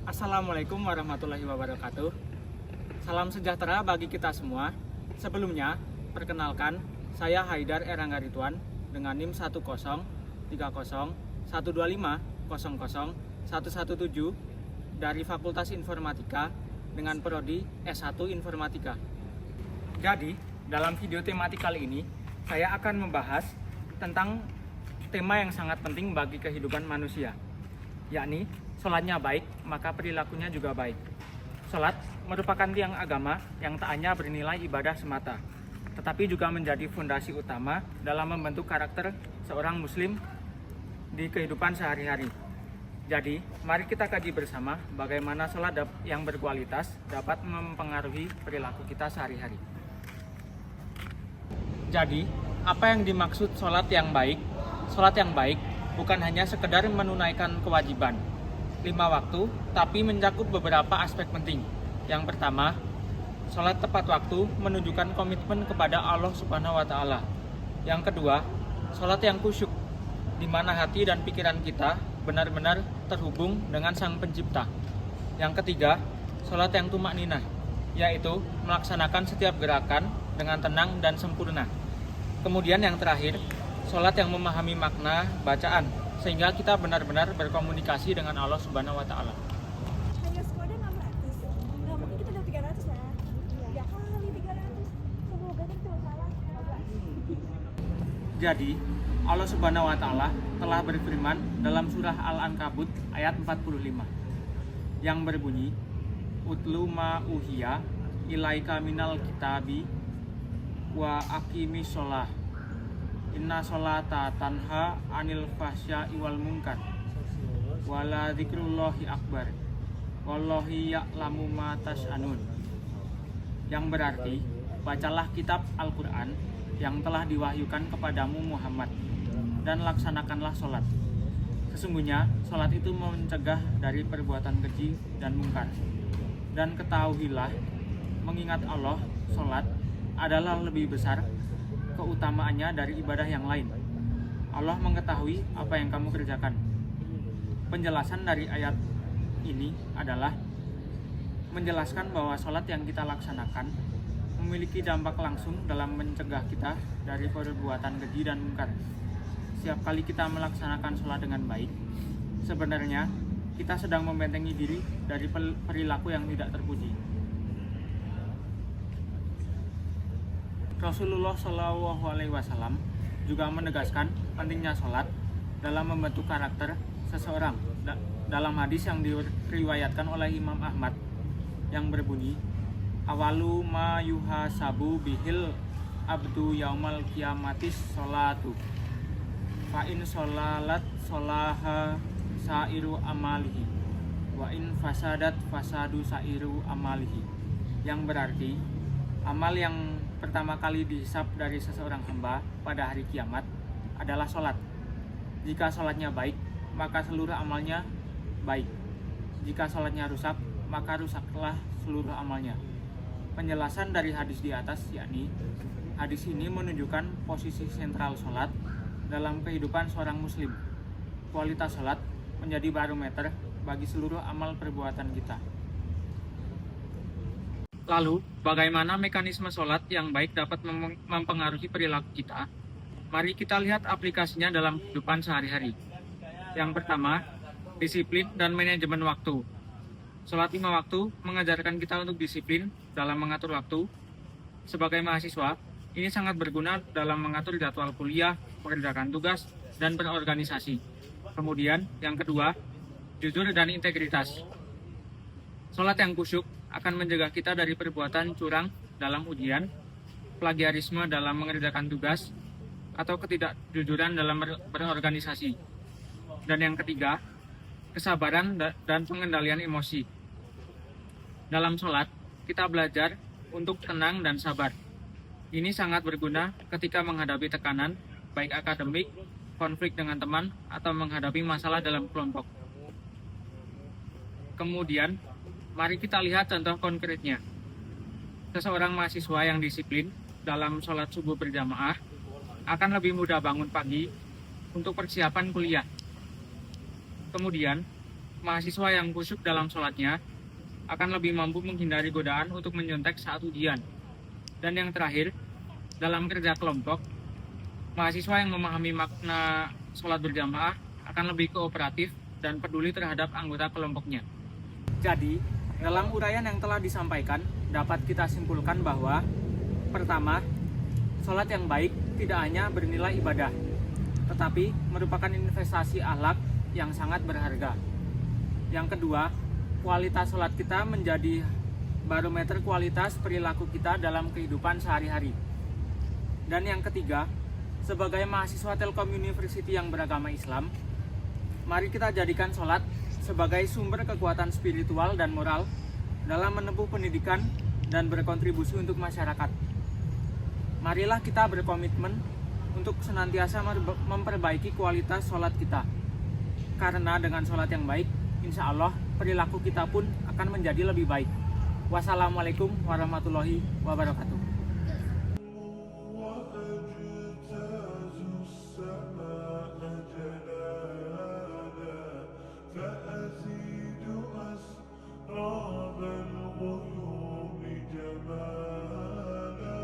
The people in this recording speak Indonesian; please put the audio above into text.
Assalamualaikum warahmatullahi wabarakatuh. Salam sejahtera bagi kita semua. Sebelumnya, perkenalkan, saya Haidar Erangga Ridwan dengan NIM 1030125001117 dari Fakultas Informatika dengan prodi S1 Informatika. Jadi, dalam video tematik kali ini, saya akan membahas tentang tema yang sangat penting bagi kehidupan manusia, yakni sholatnya baik, maka perilakunya juga baik. Sholat merupakan tiang agama yang tak hanya bernilai ibadah semata, tetapi juga menjadi fondasi utama dalam membentuk karakter seorang muslim di kehidupan sehari-hari. Jadi, mari kita kaji bersama bagaimana sholat yang berkualitas dapat mempengaruhi perilaku kita sehari-hari. Jadi, apa yang dimaksud sholat yang baik? Sholat yang baik bukan hanya sekedar menunaikan kewajiban 5 waktu, tapi mencakup beberapa aspek penting. Yang pertama, sholat tepat waktu menunjukkan komitmen kepada Allah Subhanahu wa Ta'ala. Yang kedua, sholat yang khusyuk, di mana hati dan pikiran kita benar-benar terhubung dengan Sang Pencipta. Yang ketiga, sholat yang tumakninah, yaitu melaksanakan setiap gerakan dengan tenang dan sempurna. Kemudian yang terakhir, sholat yang memahami makna bacaan, sehingga kita benar-benar berkomunikasi dengan Allah Subhanahu wa Ta'ala. Hanya Skoda 600. Nah, mungkin kita udah 300 ya. Ya kali 300. Semoga itu salah. Jadi, Allah Subhanahu wa Ta'ala telah berfirman dalam surah Al-Ankabut ayat 45 yang berbunyi, Utlu ma uhiya ilaika minal kitabi wa aqimis sholah inna sholata tanha anil fahsya'i wal munkar wala dzikrullahi akbar wallahi ya'lamu ma tas'anun, yang berarti bacalah kitab Al-Quran yang telah diwahyukan kepadamu Muhammad dan laksanakanlah sholat. Sesungguhnya sholat itu mencegah dari perbuatan keji dan mungkar. Dan ketahuilah, mengingat Allah, sholat adalah lebih besar keutamaannya dari ibadah yang lain. Allah mengetahui apa yang kamu kerjakan. Penjelasan dari ayat ini adalah menjelaskan bahwa sholat yang kita laksanakan memiliki dampak langsung dalam mencegah kita dari perbuatan keji dan mungkar. Setiap kali kita melaksanakan sholat dengan baik, sebenarnya kita sedang membentengi diri dari perilaku yang tidak terpuji. Rasulullah SAW juga menegaskan pentingnya sholat dalam membentuk karakter seseorang. Dalam hadis yang diriwayatkan oleh Imam Ahmad yang berbunyi, awalu ma yuhasabu bihil abdu yaumal kiamatis sholatu fa in sholalat sholaha sairu amalihi wa in fasadat fasadu sairu amalihi, yang berarti amal yang pertama kali dihisab dari seseorang hamba pada hari kiamat adalah sholat. Jika sholatnya baik, maka seluruh amalnya baik. Jika sholatnya rusak, maka rusaklah seluruh amalnya. Penjelasan dari hadis di atas, yakni hadis ini menunjukkan posisi sentral sholat dalam kehidupan seorang muslim. Kualitas sholat menjadi barometer bagi seluruh amal perbuatan kita. Lalu, bagaimana mekanisme sholat yang baik dapat mempengaruhi perilaku kita? Mari kita lihat aplikasinya dalam kehidupan sehari-hari. Yang pertama, disiplin dan manajemen waktu. Sholat 5 waktu mengajarkan kita untuk disiplin dalam mengatur waktu. Sebagai mahasiswa, ini sangat berguna dalam mengatur jadwal kuliah, mengerjakan tugas, dan berorganisasi. Kemudian, yang kedua, jujur dan integritas. Sholat yang khusyuk akan menjaga kita dari perbuatan curang dalam ujian, plagiarisme dalam mengerjakan tugas, atau ketidakjujuran dalam berorganisasi. Dan yang ketiga, kesabaran dan pengendalian emosi. Dalam sholat, kita belajar untuk tenang dan sabar. Ini sangat berguna ketika menghadapi tekanan, baik akademik, konflik dengan teman, atau menghadapi masalah dalam kelompok. Kemudian, mari kita lihat contoh konkretnya. Seseorang mahasiswa yang disiplin dalam sholat subuh berjamaah akan lebih mudah bangun pagi untuk persiapan kuliah. Kemudian, mahasiswa yang khusyuk dalam sholatnya akan lebih mampu menghindari godaan untuk menyontek saat ujian. Dan yang terakhir, dalam kerja kelompok, mahasiswa yang memahami makna sholat berjamaah akan lebih kooperatif dan peduli terhadap anggota kelompoknya. Jadi, dalam uraian yang telah disampaikan, dapat kita simpulkan bahwa pertama, sholat yang baik tidak hanya bernilai ibadah, tetapi merupakan investasi akhlak yang sangat berharga. Yang kedua, kualitas sholat kita menjadi barometer kualitas perilaku kita dalam kehidupan sehari-hari. Dan yang ketiga, sebagai mahasiswa Telkom University yang beragama Islam, mari kita jadikan sholat sebagai sumber kekuatan spiritual dan moral dalam menempuh pendidikan dan berkontribusi untuk masyarakat. Marilah kita berkomitmen untuk senantiasa memperbaiki kualitas sholat kita. Karena dengan sholat yang baik, insya Allah perilaku kita pun akan menjadi lebih baik. Wassalamualaikum warahmatullahi wabarakatuh. فأزيد أسراب الغيوم جمالا